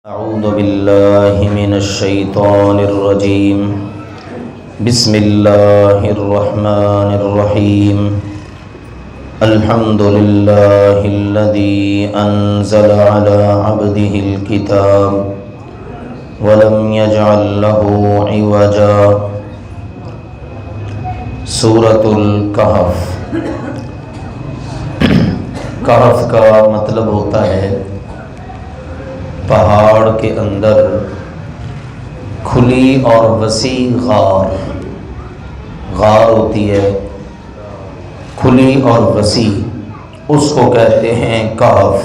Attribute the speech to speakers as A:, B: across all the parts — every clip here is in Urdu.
A: اعوذ باللہ من الشیطان الرجیم بسم اللہ الرحمن الرحیم الحمد للہ الذی انزل علی عبده الکتاب ولم یجعل له عوجا۔ سورۃ الکہف۔ کہف کا مطلب ہوتا ہے پہاڑ کے اندر کھلی اور وسیع غار ہوتی ہے، کھلی اور وسیع، اس کو کہتے ہیں کہف۔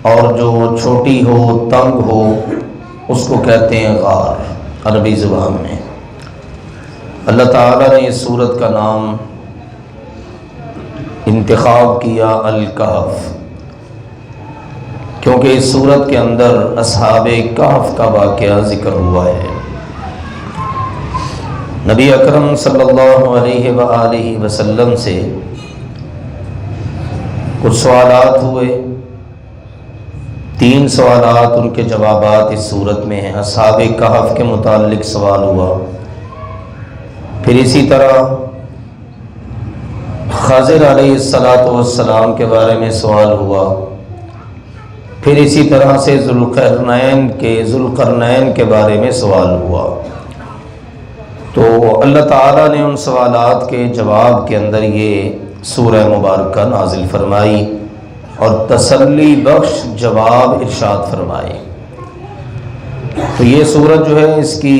A: اور جو چھوٹی ہو، تنگ ہو، اس کو کہتے ہیں غار عربی زبان میں۔ اللہ تعالیٰ نے اس سورت کا نام انتخاب کیا الکہف، کیونکہ اس سورت کے اندر اصحاب کہف کا واقعہ ذکر ہوا ہے۔ نبی اکرم صلی اللہ علیہ وآلہ وسلم سے کچھ سوالات ہوئے، 3 سوالات، ان کے جوابات اس سورت میں ہیں۔ اصحاب کہف کے متعلق سوال ہوا، پھر اسی طرح خضر علیہ السلام کے بارے میں سوال ہوا، پھر اسی طرح سے ذوالقرنین کے بارے میں سوال ہوا۔ تو اللہ تعالیٰ نے ان سوالات کے جواب کے اندر یہ سورہ مبارکہ نازل فرمائی اور تسلی بخش جواب ارشاد فرمائے۔ تو یہ سورت جو ہے، اس کی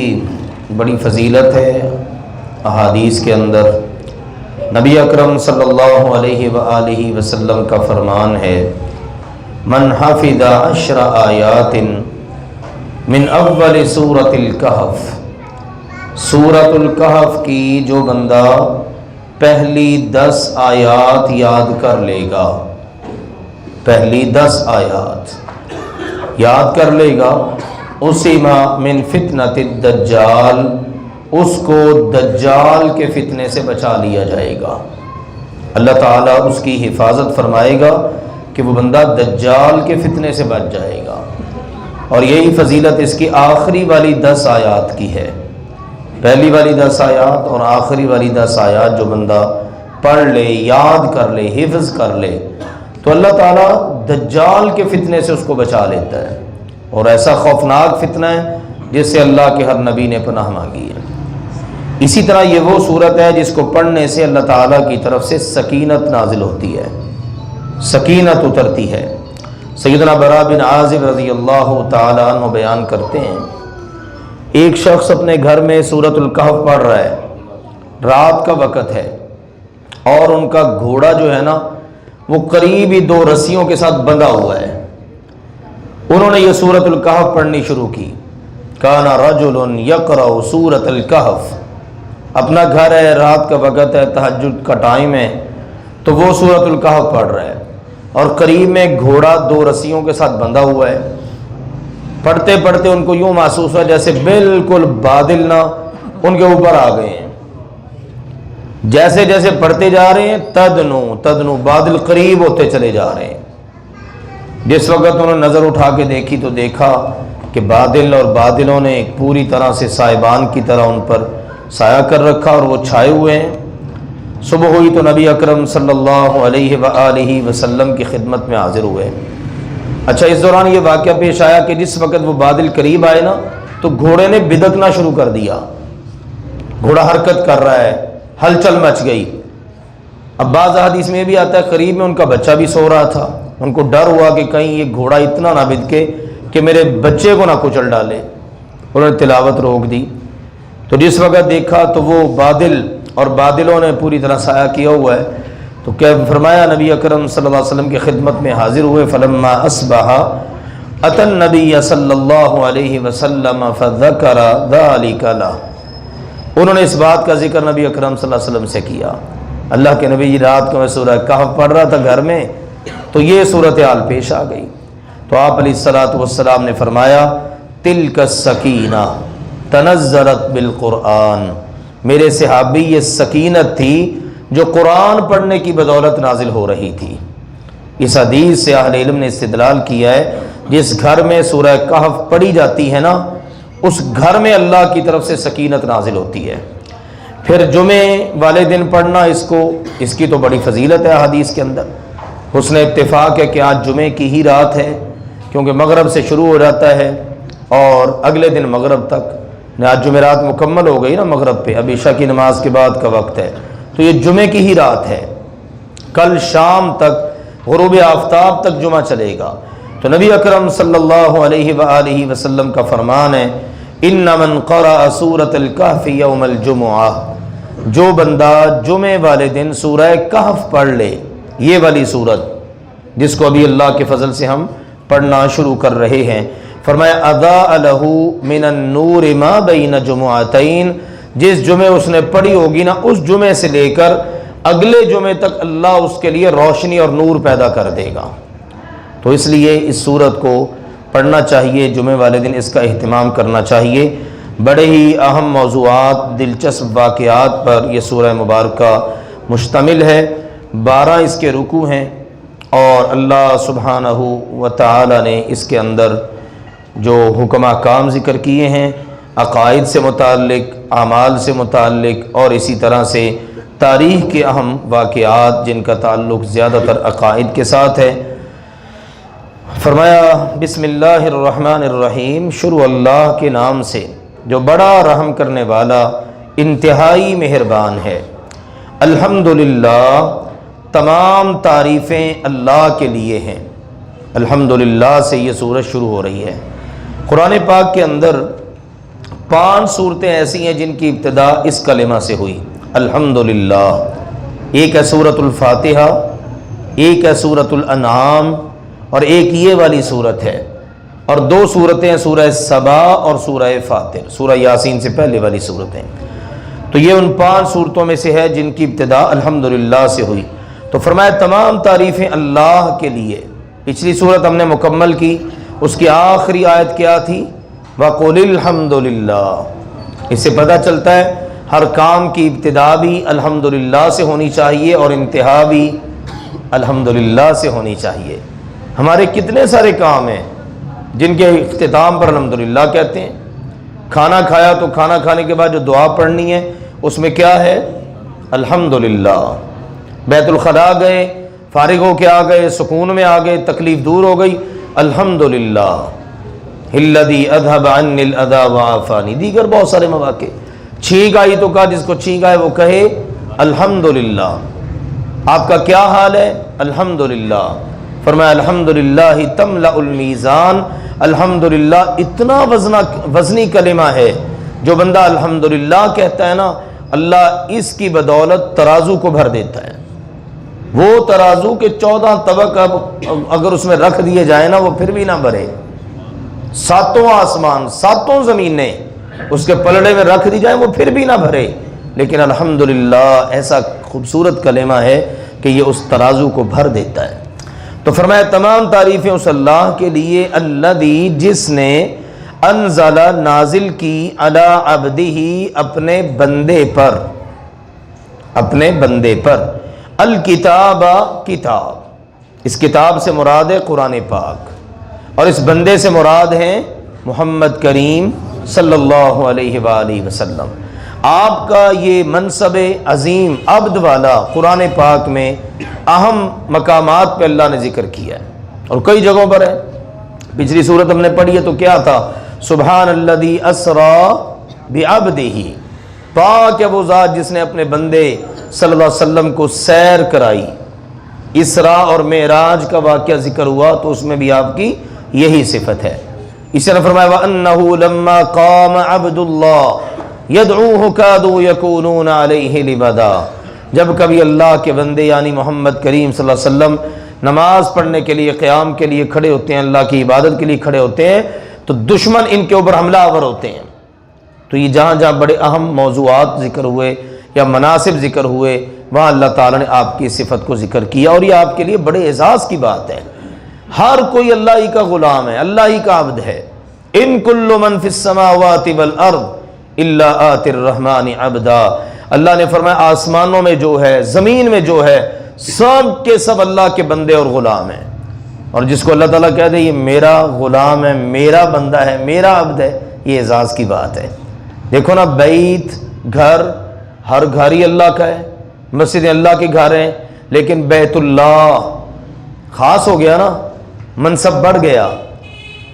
A: بڑی فضیلت ہے۔ احادیث کے اندر نبی اکرم صلی اللہ علیہ وآلہ وسلم کا فرمان ہے، من حفظ 10 آیات من اول سورۃ الکہف، سورۃ الکہف کی جو بندہ پہلی 10 آیات یاد کر لے گا، پہلی 10 آیات یاد کر لے گا، اسما من فتنۃ الدجال، اس کو دجال کے فتنے سے بچا لیا جائے گا۔ اللہ تعالیٰ اس کی حفاظت فرمائے گا کہ وہ بندہ دجال کے فتنے سے بچ جائے گا۔ اور یہی فضیلت اس کی آخری والی 10 آیات کی ہے۔ پہلی والی 10 آیات اور آخری والی 10 آیات جو بندہ پڑھ لے، یاد کر لے، حفظ کر لے، تو اللہ تعالیٰ دجال کے فتنے سے اس کو بچا لیتا ہے، اور ایسا خوفناک فتنہ ہے جس سے اللہ کے ہر نبی نے پناہ مانگی ہے۔ اسی طرح یہ وہ صورت ہے جس کو پڑھنے سے اللہ تعالیٰ کی طرف سے سکینت نازل ہوتی ہے، سکینت اترتی ہے۔ سیدنا براء بن عازب رضی اللہ تعالیٰ عنہ بیان کرتے ہیں، ایک شخص اپنے گھر میں سورۃ الکہف پڑھ رہا ہے، رات کا وقت ہے، اور ان کا گھوڑا جو ہے نا وہ قریب ہی 2 رسیوں کے ساتھ بندھا ہوا ہے۔ انہوں نے یہ سورۃ الکہف پڑھنی شروع کی۔ کان رجل یقرأ سورۃ الکہف، اپنا گھر ہے، رات کا وقت ہے، تہجد کا ٹائم ہے، تو وہ سورۃ الکہف پڑھ رہا ہے، اور قریب میں گھوڑا 2 رسیوں کے ساتھ بندھا ہوا ہے۔ پڑھتے پڑھتے ان کو یوں محسوس ہوا جیسے بالکل بادل نہ ان کے اوپر آ گئے ہیں۔ جیسے جیسے پڑھتے جا رہے ہیں، تدنو بادل قریب ہوتے چلے جا رہے ہیں۔ جس وقت انہوں نے نظر اٹھا کے دیکھی تو دیکھا کہ بادل اور بادلوں نے ایک پوری طرح سے سائبان کی طرح ان پر سایہ کر رکھا، اور وہ چھائے ہوئے ہیں۔ صبح ہوئی تو نبی اکرم صلی اللہ علیہ وآلہ وسلم کی خدمت میں حاضر ہوئے۔ اچھا، اس دوران یہ واقعہ پیش آیا کہ جس وقت وہ بادل قریب آئے نا، تو گھوڑے نے بدکنا شروع کر دیا، گھوڑا حرکت کر رہا ہے، ہلچل مچ گئی۔ اب بعض حدیث میں بھی آتا ہے قریب میں ان کا بچہ بھی سو رہا تھا، ان کو ڈر ہوا کہ کہیں یہ گھوڑا اتنا نہ بدکے کہ میرے بچے کو نہ کچل ڈالے، انہوں نے تلاوت روک دی۔ تو جس وقت دیکھا تو وہ بادل اور بادلوں نے پوری طرح سایہ کیا ہوا ہے، تو کیا فرمایا، نبی اکرم صلی اللہ علیہ وسلم کی خدمت میں حاضر ہوئے۔ فلما اصبح اتى النبی صلی اللہ علیہ وسلم فذکر ذلک له، انہوں نے اس بات کا ذکر نبی اکرم صلی اللہ علیہ وسلم سے کیا۔ اللہ کے نبی جی، رات کو میں سورہ کہف پڑھ رہا تھا گھر میں، تو یہ صورتحال پیش آ گئی۔ تو آپ علیہ السلام نے فرمایا، تلک السکینہ تنزلت بالقرآن، میرے صحابی یہ سکینت تھی جو قرآن پڑھنے کی بدولت نازل ہو رہی تھی۔ اس حدیث سے اہل علم نے استدلال کیا ہے، جس گھر میں سورہ کہف پڑھی جاتی ہے نا، اس گھر میں اللہ کی طرف سے سکینت نازل ہوتی ہے۔ پھر جمعے والے دن پڑھنا اس کی تو بڑی فضیلت ہے حدیث کے اندر، حسن اتفاق ہے کہ آج جمعے کی ہی رات ہے، کیونکہ مغرب سے شروع ہو جاتا ہے اور اگلے دن مغرب تک، آج جمعرات مکمل ہو گئی نا مغرب پہ، اب عشاء کی نماز کے بعد کا وقت ہے، تو یہ جمعے کی ہی رات ہے۔ کل شام تک، غروب آفتاب تک جمعہ چلے گا۔ تو نبی اکرم صلی اللہ علیہ وآلہ وسلم کا فرمان ہے، ان من قرأ سورۃ الکہف یوم الجمعہ، جو بندہ جمعے والے دن سورہ کہف پڑھ لے، یہ والی سورت جس کو ابھی اللہ کے فضل سے ہم پڑھنا شروع کر رہے ہیں، فرمایا اضاء لہ من النور ما بین جمعتین، جس جمعے اس نے پڑھی ہوگی نا، اس جمعے سے لے کر اگلے جمعے تک اللہ اس کے لیے روشنی اور نور پیدا کر دے گا۔ تو اس لیے اس سورت کو پڑھنا چاہیے، جمعے والے دن اس کا اہتمام کرنا چاہیے۔ بڑے ہی اہم موضوعات، دلچسپ واقعات پر یہ سورہ مبارکہ مشتمل ہے۔ 12 اس کے رکوع ہیں اور اللہ سبحانہ و تعالی نے اس کے اندر جو حکم احکام ذکر کیے ہیں، عقائد سے متعلق، اعمال سے متعلق، اور اسی طرح سے تاریخ کے اہم واقعات جن کا تعلق زیادہ تر عقائد کے ساتھ ہے۔ فرمایا بسم اللہ الرحمن الرحیم، شروع اللہ کے نام سے جو بڑا رحم کرنے والا انتہائی مہربان ہے۔ الحمدللہ، تمام تعریفیں اللہ کے لیے ہیں۔ الحمدللہ سے یہ سورت شروع ہو رہی ہے۔ قرآن پاک کے اندر 5 سورتیں ایسی ہیں جن کی ابتدا اس کلمہ سے ہوئی، الحمدللہ۔ ایک ہے سورۃ الفاتحہ، ایک ہے سورۃ الانعام، اور ایک یہ والی سورت ہے، اور 2 سورتیں سورہ سبا اور سورہ فاطر، سورہ یاسین سے پہلے والی سورتیں۔ تو یہ ان 5 سورتوں میں سے ہے جن کی ابتدا الحمدللہ سے ہوئی۔ تو فرمایا تمام تعریفیں اللہ کے لیے۔ پچھلی سورت ہم نے مکمل کی، اس کی آخری آیت کیا تھی؟ وَقُلِ الْحَمْدُ لِلَّهِ۔ اس سے پتہ چلتا ہے ہر کام کی ابتدا بھی الحمدللہ سے ہونی چاہیے اور انتہا بھی الحمدللہ سے ہونی چاہیے۔ ہمارے کتنے سارے کام ہیں جن کے اختتام پر الحمدللہ کہتے ہیں۔ کھانا کھایا تو کھانا کھانے کے بعد جو دعا پڑھنی ہے اس میں کیا ہے؟ الحمدللہ۔ بیت الخلاء گئے، فارغ ہو کے آ گئے، سکون میں آ گئے، تکلیف دور ہو گئی، الحمدللہ۔ الذی اذھب عنی الاذی وعافانی، دیگر بہت سارے مواقع۔ چھینک آئی تو کہا جس کو چھینک آئے وہ کہے الحمدللہ۔ آپ کا کیا حال ہے؟ الحمدللہ۔ فرمایا الحمدللہ تملأ المیزان، الحمدللہ اتنا وزنی کلمہ ہے، جو بندہ الحمدللہ کہتا ہے نا، اللہ اس کی بدولت ترازو کو بھر دیتا ہے۔ وہ ترازو کے 14 طبق اگر اس میں رکھ دیے جائیں نا، وہ پھر بھی نہ بھرے۔ 7 آسمان، 7 زمینیں اس کے پلڑے میں رکھ دی جائیں، وہ پھر بھی نہ بھرے۔ لیکن الحمدللہ ایسا خوبصورت کلمہ ہے کہ یہ اس ترازو کو بھر دیتا ہے۔ تو فرمایا تمام تعریفیں اس اللہ کے لیے، الذی، جس نے انزل، نازل کی، علی عبدہ، اپنے بندے پر، اپنے بندے پر، الکتاب، کتاب۔ اس کتاب سے مراد ہے قرآن پاک، اور اس بندے سے مراد ہیں محمد کریم صلی اللہ علیہ وآلہ وسلم۔ آپ کا یہ منصب عظیم عبد والا قرآن پاک میں اہم مقامات پہ اللہ نے ذکر کیا ہے، اور کئی جگہوں پر ہے۔ پچھلی صورت ہم نے پڑھی ہے تو کیا تھا؟ سبحان الذی اسری بعبدہ، پاک ہے وہ ذات جس نے اپنے بندے صلی اللہ علیہ وسلم کو سیر کرائی۔ اسراء اور معراج کا واقعہ ذکر ہوا تو اس میں بھی آپ کی یہی صفت ہے۔ اس طرح فرمایا وَأَنَّهُ لَمَّا قَامَ عَبْدُ اللَّهِ يَدْعُوهُ كَادُوا يَكُونُونَ عَلَيْهِ لِبَدًا، جب کبھی اللہ کے بندے یعنی محمد کریم صلی اللہ علیہ وسلم نماز پڑھنے کے لیے، قیام کے لیے کھڑے ہوتے ہیں، اللہ کی عبادت کے لیے کھڑے ہوتے ہیں، تو دشمن ان کے اوپر حملہ آور ہوتے ہیں۔ تو یہ جہاں جہاں بڑے اہم موضوعات ذکر ہوئے یا مناسب ذکر ہوئے، وہاں اللہ تعالیٰ نے آپ کی صفت کو ذکر کیا، اور یہ آپ کے لیے بڑے اعزاز کی بات ہے۔ ہر کوئی اللہ ہی کا غلام ہے، اللہ ہی کا عبد ہے۔ ان کل من فی السماوات والارض الا آتی الرحمن عبدا، اللہ نے فرمایا آسمانوں میں جو ہے، زمین میں جو ہے، سب کے سب اللہ کے بندے اور غلام ہیں۔ اور جس کو اللہ تعالیٰ کہہ دے یہ میرا غلام ہے، میرا بندہ ہے، میرا عبد ہے، یہ اعزاز کی بات ہے۔ دیکھو نا، بیت گھر، ہر گھر ہی اللہ کا ہے، مسجد اللہ کے گھر ہیں، لیکن بیت اللہ خاص ہو گیا نا، منصب بڑھ گیا۔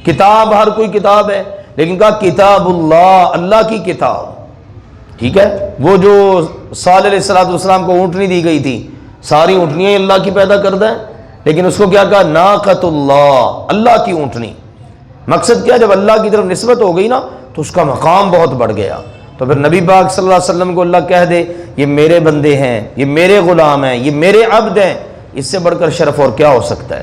A: کتاب ہر کوئی کتاب ہے، لیکن کہا کتاب اللہ، اللہ کی کتاب، ٹھیک ہے۔ وہ جو صالح علیہ السلام کو اونٹنی دی گئی تھی، ساری اونٹنیاں ہی اللہ کی پیدا کردہ ہیں، لیکن اس کو کیا کہا؟ ناقۃ اللہ، اللہ کی اونٹنی۔ مقصد کیا؟ جب اللہ کی طرف نسبت ہو گئی نا تو اس کا مقام بہت بڑھ گیا۔ تو پھر نبی پاک صلی اللہ علیہ وسلم کو اللہ کہہ دے یہ میرے بندے ہیں، یہ میرے غلام ہیں، یہ میرے عبد ہیں، اس سے بڑھ کر شرف اور کیا ہو سکتا ہے؟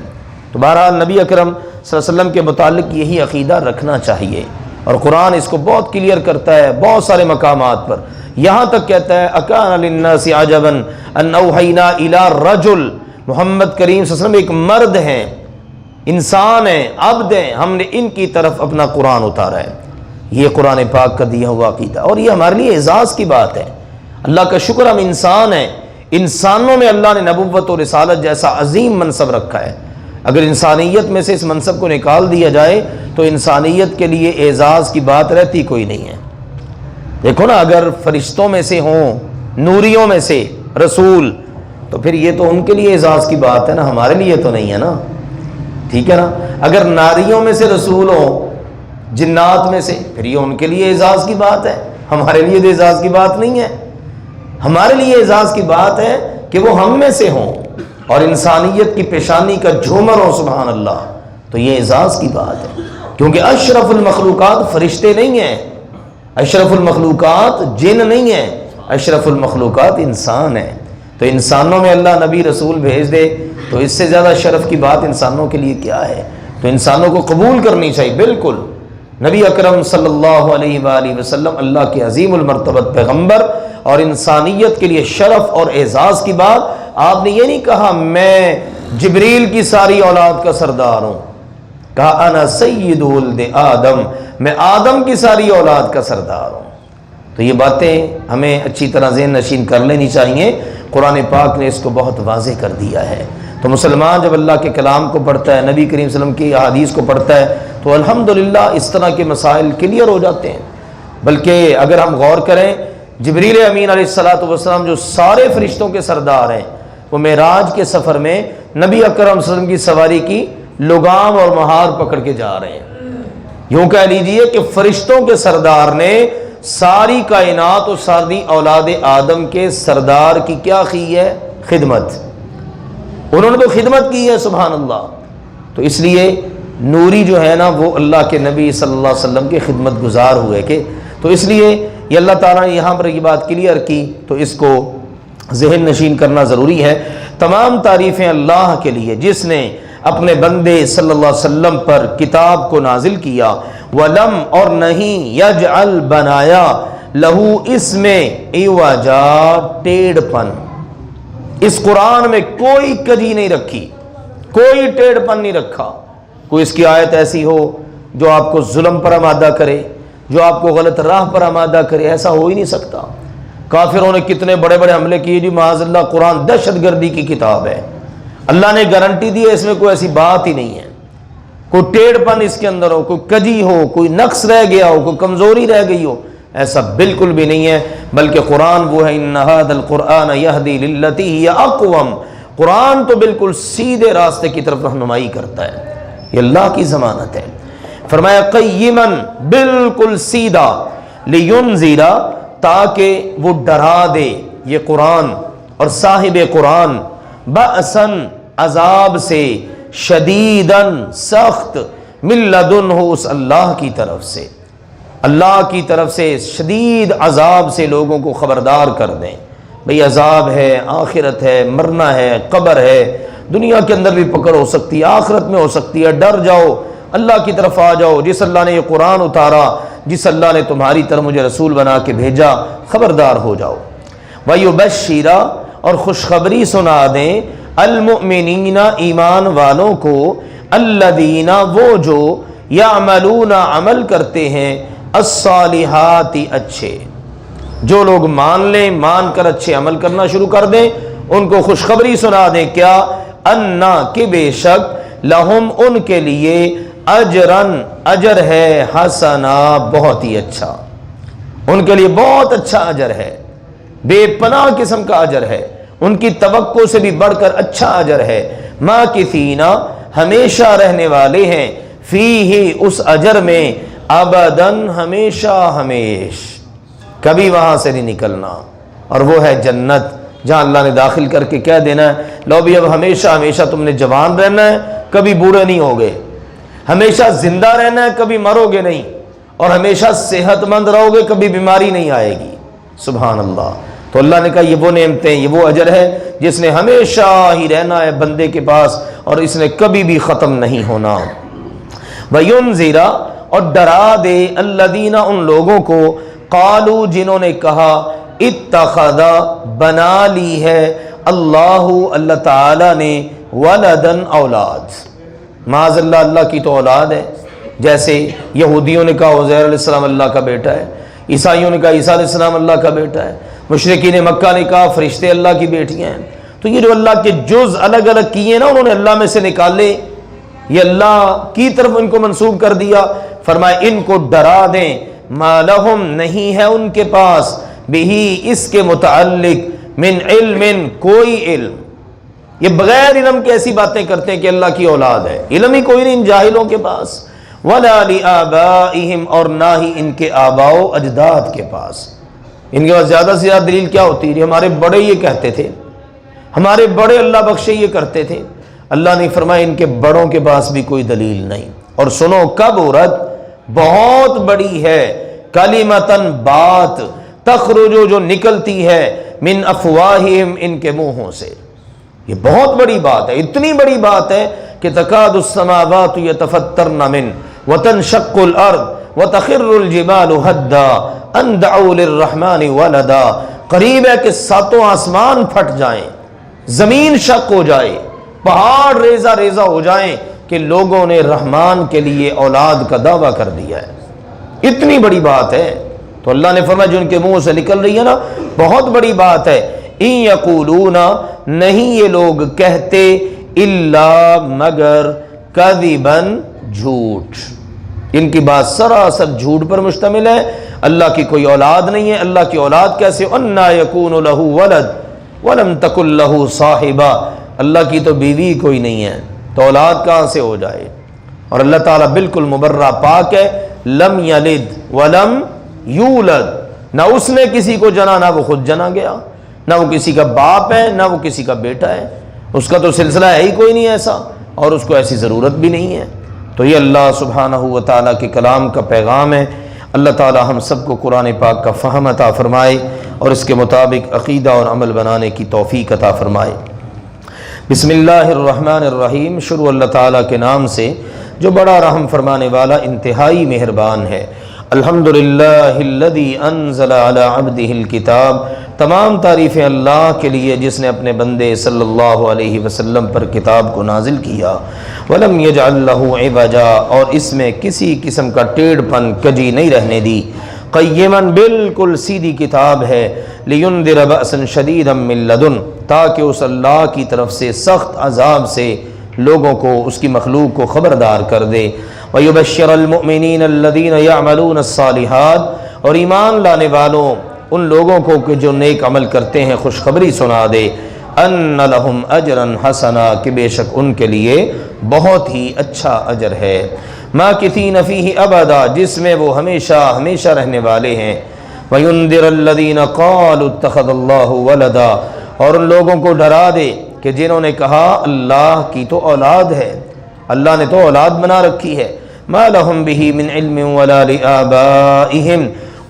A: تو بہرحال نبی اکرم صلی اللہ علیہ وسلم کے متعلق یہی عقیدہ رکھنا چاہیے، اور قرآن اس کو بہت کلیئر کرتا ہے بہت سارے مقامات پر۔ یہاں تک کہتا ہے اکان للناس عجبا ان اوحینا الی رجل، محمد کریم صلی اللہ علیہ وسلم ایک مرد ہیں، انسان ہیں، عبد ہیں، ہم نے ان کی طرف اپنا قرآن اتارا ہے۔ یہ قرآن پاک کا دیا ہوا عقیدہ، اور یہ ہمارے لیے اعزاز کی بات ہے۔ اللہ کا شکر ہم انسان ہیں، انسانوں میں اللہ نے نبوت اور رسالت جیسا عظیم منصب رکھا ہے۔ اگر انسانیت میں سے اس منصب کو نکال دیا جائے تو انسانیت کے لیے اعزاز کی بات رہتی کوئی نہیں ہے۔ دیکھو نا، اگر فرشتوں میں سے ہوں، نوریوں میں سے رسول، تو پھر یہ تو ان کے لیے اعزاز کی بات ہے نا، ہمارے لیے تو نہیں ہے نا، ٹھیک ہے نا۔ اگر ناریوں میں سے رسول ہوں، جنات میں سے، پھر یہ ان کے لیے اعزاز کی بات ہے، ہمارے لیے تو اعزاز کی بات نہیں ہے۔ ہمارے لیے اعزاز کی بات ہے کہ وہ ہم میں سے ہوں اور انسانیت کی پیشانی کا جھومر ہو، سبحان اللہ، تو یہ اعزاز کی بات ہے۔ کیونکہ اشرف المخلوقات فرشتے نہیں ہیں، اشرف المخلوقات جن نہیں ہیں، اشرف المخلوقات انسان ہیں۔ تو انسانوں میں اللہ نبی رسول بھیج دے تو اس سے زیادہ شرف کی بات انسانوں کے لیے کیا ہے؟ تو انسانوں کو قبول کرنی چاہیے۔ بالکل نبی اکرم صلی اللہ علیہ وآلہ وسلم اللہ کے عظیم المرتبت پیغمبر، اور انسانیت کے لیے شرف اور اعزاز کی بات۔ آپ نے یہ نہیں کہا میں جبریل کی ساری اولاد کا سردار ہوں، کہا انا سید ولد آدم، میں آدم کی ساری اولاد کا سردار ہوں۔ تو یہ باتیں ہمیں اچھی طرح ذہن نشین کر لینی چاہیے، قرآن پاک نے اس کو بہت واضح کر دیا ہے۔ تو مسلمان جب اللہ کے کلام کو پڑھتا ہے، نبی کریم صلی اللہ علیہ وسلم کی احادیث کو پڑھتا ہے، تو الحمدللہ اس طرح کے مسائل کلیئر ہو جاتے ہیں۔ بلکہ اگر ہم غور کریں، جبریل امین علیہ السلام جو سارے فرشتوں کے سردار ہیں، وہ معراج کے سفر میں نبی اکرم صلی اللہ علیہ وسلم کی سواری کی لگام اور مہار پکڑ کے جا رہے ہیں۔ یوں کہہ لیجئے کہ فرشتوں کے سردار نے ساری کائنات اور ساری اولاد آدم کے سردار کی کیا کی ہے؟ خدمت۔ انہوں نے تو خدمت کی ہے، سبحان اللہ۔ تو اس لیے نوری جو ہے نا، وہ اللہ کے نبی صلی اللہ علیہ وسلم کے خدمت گزار ہوئے کہ، تو اس لیے یہ اللہ تعالیٰ نے یہاں پر یہ بات کلیئر کی، تو اس کو ذہن نشین کرنا ضروری ہے۔ تمام تعریفیں اللہ کے لیے جس نے اپنے بندے صلی اللہ علیہ وسلم پر کتاب کو نازل کیا، ولم اور نہیں، یجعل بنایا، لہو اس میں عوجا ٹیڑھ پن، اس قرآن میں کوئی کجی نہیں رکھی، کوئی ٹیڑھ پن نہیں رکھا۔ کوئی اس کی آیت ایسی ہو جو آپ کو ظلم پر آمادہ کرے، جو آپ کو غلط راہ پر آمادہ کرے، ایسا ہو ہی نہیں سکتا۔ کافروں نے کتنے بڑے بڑے حملے کیے جی معاذ اللہ، قرآن دہشت گردی کی کتاب ہے، اللہ نے گارنٹی دی ہے، اس میں کوئی ایسی بات ہی نہیں ہے، کوئی ٹیڑھ پن اس کے اندر ہو، کوئی کجی ہو، کوئی نقص رہ گیا ہو، کوئی کمزوری رہ گئی ہو، ایسا بالکل بھی نہیں ہے۔ بلکہ قرآن وہ ہے، ان ھذا القرآن یہدی للتی ہی اقوم، قرآن تو بالکل سیدھے راستے کی طرف رہنمائی کرتا ہے، یہ اللہ کی ضمانت ہے۔ فرمایا قیما، بالکل سیدھا، لینذر، تاکہ وہ ڈرا دے، یہ قرآن اور صاحب قرآن، بأسا، عذاب سے، شدیداً، سخت، من لدنہ، اس اللہ کی طرف سے، اللہ کی طرف سے شدید عذاب سے لوگوں کو خبردار کر دیں۔ بھئی عذاب ہے، آخرت ہے، مرنا ہے، قبر ہے، دنیا کے اندر بھی پکڑ ہو سکتی ہے، آخرت میں ہو سکتی ہے، ڈر جاؤ، اللہ کی طرف آ جاؤ، جس اللہ نے یہ قرآن اتارا، جس اللہ نے تمہاری طرف مجھے رسول بنا کے بھیجا، خبردار ہو جاؤ۔ وَيُبَشِّرَ، اور خوشخبری سنا دیں، المؤمنین، ایمان والوں کو، الذین، وہ جو، یعملون، عمل کرتے ہیں، الصالحات، اچھے، جو لوگ مان لیں، مان کر اچھے عمل کرنا شروع کر دیں، ان کو خوشخبری سنا دیں، کیا؟ انا، کہ بے شک، لہم ان کے لیے اجرن اجر ہے حسنا بہت ہی اچھا، ان کے لیے بہت اچھا اجر ہے، بے پناہ قسم کا اجر ہے، ان کی توقع سے بھی بڑھ کر اچھا اجر ہے، ماکثین ہمیشہ رہنے والے ہیں، فیہ اس اجر میں، ابدن ہمیشہ ہمیش، کبھی وہاں سے نہیں نکلنا، اور وہ ہے جنت جہاں اللہ نے داخل کر کے کہہ دینا ہے لو بھی اب ہمیشہ ہمیشہ تم نے جوان رہنا ہے، کبھی بوڑھے نہیں ہوگے، ہمیشہ زندہ رہنا ہے، کبھی مرو گے نہیں، اور ہمیشہ صحت مند رہو گے، کبھی بیماری نہیں آئے گی۔ سبحان اللہ۔ تو اللہ نے کہا یہ وہ نعمتیں، یہ وہ اجر ہے جس نے ہمیشہ ہی رہنا ہے بندے کے پاس، اور اس نے کبھی بھی ختم نہیں ہونا۔ وَيُنذِرَ اور ڈرا دے الذین ان لوگوں کو، قالوا جنہوں نے کہا، اتخذ بنا لی ہے، اللہ تعالی نے، ولدن اولاد، معاذ اللہ اللہ کی تو اولاد ہے، جیسے یہودیوں نے کہا عزیر علیہ السلام اللہ کا بیٹا ہے، عیسائیوں نے کہا عیسیٰ علیہ السلام اللہ کا بیٹا ہے، مشرکین مکہ نے کہا فرشتے اللہ کی بیٹیاں ہیں۔ تو یہ جو اللہ کے جز الگ الگ کیے نا انہوں نے اللہ میں سے نکالے، یہ اللہ کی طرف ان کو منسوب کر دیا۔ فرمائے ان کو ڈرا دیں، ما لہم نہیں ہے ان کے پاس، بہی اس کے متعلق، من علم کوئی علم، یہ بغیر علم کی ایسی باتیں کرتے ہیں کہ اللہ کی اولاد ہے، علم ہی کوئی نہیں ان جاہلوں کے پاس، وَلَا لِآبَائِهِمْ اور نہ ہی ان کے آباء و اجداد کے پاس۔ ان کے پاس زیادہ سے زیادہ دلیل کیا ہوتی ہے؟ ہمارے بڑے یہ کہتے تھے، ہمارے بڑے اللہ بخشے یہ کرتے تھے۔ اللہ نے فرمایا ان کے بڑوں کے پاس بھی کوئی دلیل نہیں۔ اور سنو، کبرت بہت بڑی ہے، کلمتن بات، تخرج جو نکلتی ہے، من افواہہم ان کے منہوں سے، یہ بہت بڑی بات ہے، اتنی بڑی بات ہے کہ تکاد السماوات یتفطرن من وتنشق الارض وتخر الجبال ہدا ان دعوا للرحمن ولدا، قریب ہے کہ ساتوں آسمان پھٹ جائیں، زمین شق ہو جائے، پہاڑ ریزہ ریزہ ہو جائیں کہ لوگوں نے رحمان کے لیے اولاد کا دعویٰ کر دیا ہے، اتنی بڑی بات ہے۔ تو اللہ نے فرمایا جو ان کے منہ سے نکل رہی ہے نا بہت بڑی بات ہے۔ ان یقولون نہیں یہ لوگ کہتے، الا مگر، کذبا جھوٹ، ان کی بات سراسر جھوٹ پر مشتمل ہے، اللہ کی کوئی اولاد نہیں ہے، اللہ کی اولاد کیسے، انا یکون لہ ولد ولم تکن لہ صاحبہ، اللہ کی تو بیوی کوئی نہیں ہے تو اولاد کہاں سے ہو جائے۔ اور اللہ تعالیٰ بالکل مبرہ پاک ہے، لم یلد ولم یولد، نہ اس نے کسی کو جنا، نہ وہ خود جنا گیا، نہ وہ کسی کا باپ ہے، نہ وہ کسی کا بیٹا ہے، اس کا تو سلسلہ ہے ہی کوئی نہیں ایسا، اور اس کو ایسی ضرورت بھی نہیں ہے۔ تو یہ اللہ سبحانہ و تعالیٰ کے کلام کا پیغام ہے۔ اللہ تعالیٰ ہم سب کو قرآن پاک کا فہم عطا فرمائے اور اس کے مطابق عقیدہ اور عمل بنانے کی توفیق عطا فرمائے۔ بسم اللہ الرحمن الرحیم، شروع اللہ تعالیٰ کے نام سے جو بڑا رحم فرمانے والا انتہائی مہربان ہے۔ الحمدللہ الذی انزل علی عبدہ الکتاب، تمام تعریفیں اللہ کے لیے جس نے اپنے بندے صلی اللہ علیہ وسلم پر کتاب کو نازل کیا، ولم یجعل لہ عوجا اور اس میں کسی قسم کا ٹیڑھ پن کجی نہیں رہنے دی، قیما بالکل سیدھی کتاب ہے، لینذر بأسا شدیدا من لدن تاکہ اس اللہ کی طرف سے سخت عذاب سے لوگوں کو، اس کی مخلوق کو خبردار کر دے، وَيُبَشِّرَ الْمُؤْمِنِينَ الَّذِينَ يَعْمَلُونَ الصَّالِحَاتِ اور ایمان لانے والوں ان لوگوں کو کہ جو نیک عمل کرتے ہیں خوشخبری سنا دے، أَنَّ لَهُمْ أَجْرًا حَسَنًا کہ بے شک ان کے لیے بہت ہی اچھا اجر ہے، مَاكِثِينَ فِيهِ أَبَدًا جس میں وہ ہمیشہ ہمیشہ رہنے والے ہیں، وَيُنذِرَ الَّذِينَ قَالُوا اتَّخَذَ اللَّهُ وَلَدًا اور ان لوگوں کو ڈرا دے کہ جنہوں نے کہا اللہ کی تو اولاد ہے، اللہ نے تو اولاد بنا رکھی ہے، ما لہم بہ من علم ولا لآبائہم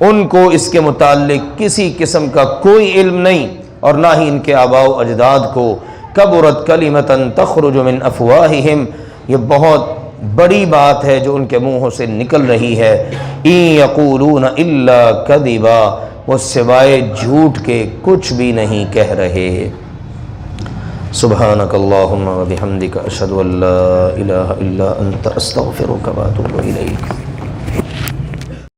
A: ان کو اس کے متعلق کسی قسم کا کوئی علم نہیں اور نہ ہی ان کے آباء و اجداد کو، کبرت کلمۃ تخرج من افواہہم یہ بہت بڑی بات ہے جو ان کے منہوں سے نکل رہی ہے، ان یقولون الا کذبا وہ سوائے جھوٹ کے کچھ بھی نہیں کہہ رہے۔ سبحانک اللہم و بحمدک اشہد ان لا الہ الا انت استغفرک و اتوب الیک۔